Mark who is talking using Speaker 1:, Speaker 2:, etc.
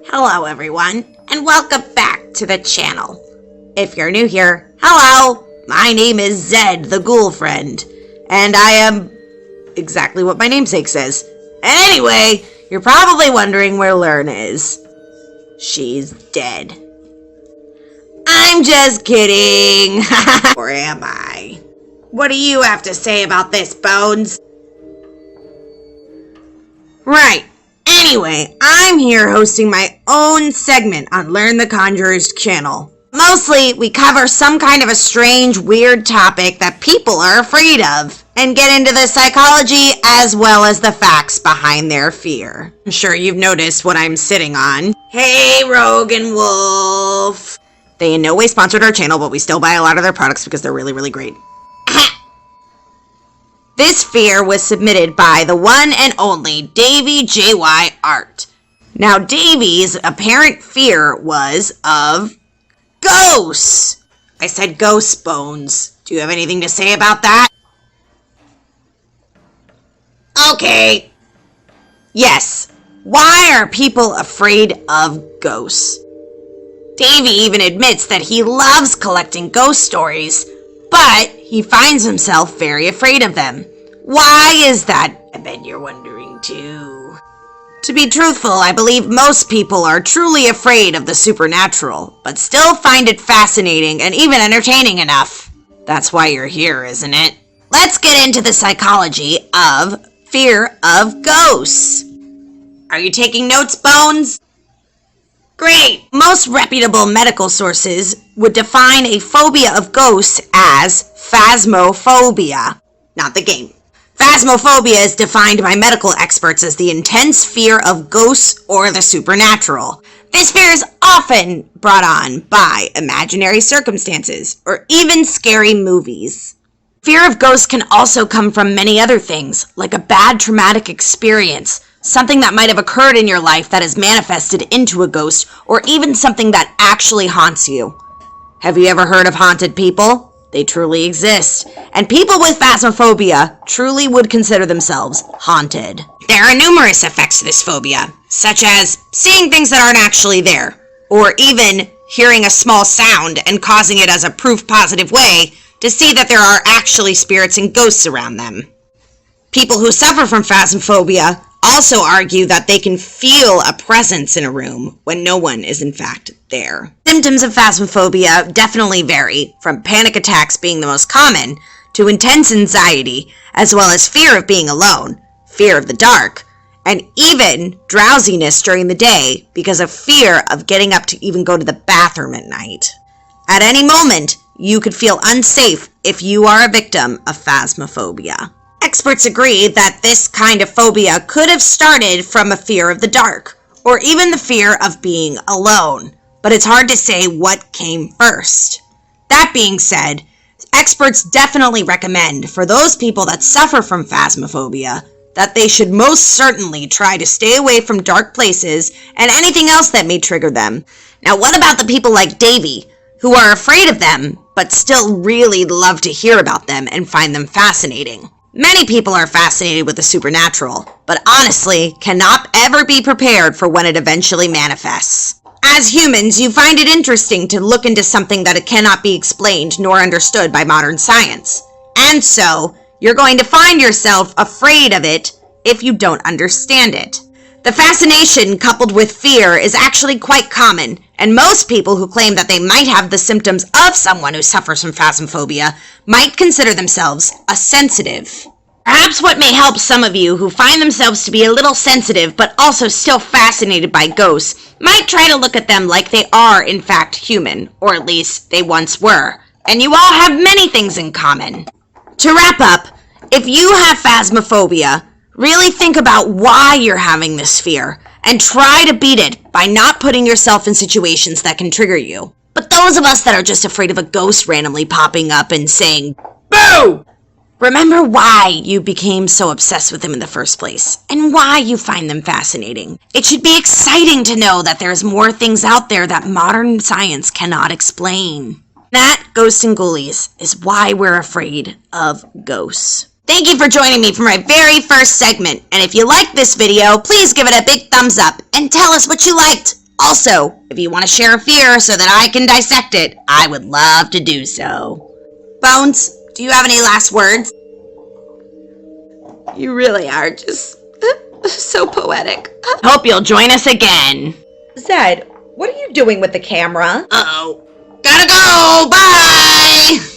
Speaker 1: Hello everyone, and welcome back to the channel. If you're new here, hello! My name is Zed, the Ghoul-Friend, and I am exactly what my namesake says. And anyway, you're probably wondering where Learn is. She's dead. I'm just kidding! Or am I? What do you have to say about this, Bones? Right. Anyway, I'm here hosting my own segment on Learn the Conjurer's channel. Mostly, we cover some kind of a strange, weird topic that people are afraid of, and get into the psychology as well as the facts behind their fear. I'm sure you've noticed what I'm sitting on. Hey, Rogan Wolf! They in no way sponsored our channel, but we still buy a lot of their products because they're really, really great. This fear was submitted by the one and only Davey JY Art. Now, Davey's apparent fear was of ghosts. I said ghosts, Bones. Do you have anything to say about that? Okay. Yes. Why are people afraid of ghosts? Davey even admits that he loves collecting ghost stories, but he finds himself very afraid of them. Why is that? I bet you're wondering too. To be truthful, I believe most people are truly afraid of the supernatural, but still find it fascinating and even entertaining enough. That's why you're here, isn't it? Let's get into the psychology of fear of ghosts. Are you taking notes, Bones? Great! Most reputable medical sources would define a phobia of ghosts as phasmophobia, not the game. Phasmophobia is defined by medical experts as the intense fear of ghosts or the supernatural. This fear is often brought on by imaginary circumstances or even scary movies. Fear of ghosts can also come from many other things, like a bad traumatic experience, something that might have occurred in your life that is manifested into a ghost, or even something that actually haunts you. Have you ever heard of haunted people? They truly exist, and people with phasmophobia truly would consider themselves haunted. There are numerous effects to this phobia, such as seeing things that aren't actually there, or even hearing a small sound and causing it as a proof positive way to see that there are actually spirits and ghosts around them. People who suffer from phasmophobia also argue that they can feel a presence in a room when no one is in fact there. Symptoms of phasmophobia definitely vary, from panic attacks being the most common, to intense anxiety, as well as fear of being alone, fear of the dark, and even drowsiness during the day because of fear of getting up to even go to the bathroom at night. At any moment, you could feel unsafe if you are a victim of phasmophobia. Experts agree that this kind of phobia could have started from a fear of the dark, or even the fear of being alone, but it's hard to say what came first. That being said, experts definitely recommend for those people that suffer from phasmophobia that they should most certainly try to stay away from dark places and anything else that may trigger them. Now, what about the people like Davey, who are afraid of them, but still really love to hear about them and find them fascinating? Many people are fascinated with the supernatural, but honestly cannot ever be prepared for when it eventually manifests. As humans, you find it interesting to look into something that it cannot be explained nor understood by modern science. And so, you're going to find yourself afraid of it if you don't understand it. The fascination coupled with fear is actually quite common, and most people who claim that they might have the symptoms of someone who suffers from phasmophobia might consider themselves a sensitive. Perhaps what may help some of you who find themselves to be a little sensitive but also still fascinated by ghosts might try to look at them like they are in fact human, or at least they once were, and you all have many things in common. To wrap up, if you have phasmophobia, really think about why you're having this fear, and try to beat it by not putting yourself in situations that can trigger you. But those of us that are just afraid of a ghost randomly popping up and saying, "Boo!" remember why you became so obsessed with them in the first place, and why you find them fascinating. It should be exciting to know that there's more things out there that modern science cannot explain. That, ghosts and ghoulies, is why we're afraid of ghosts. Thank you for joining me for my very first segment, and if you liked this video, please give it a big thumbs up and tell us what you liked. Also, if you want to share a fear so that I can dissect it, I would love to do so. Bones, do you have any last words? You really are just so poetic. Hope you'll join us again.
Speaker 2: Zed, what are you doing with the camera?
Speaker 1: Uh-oh. Gotta go! Bye!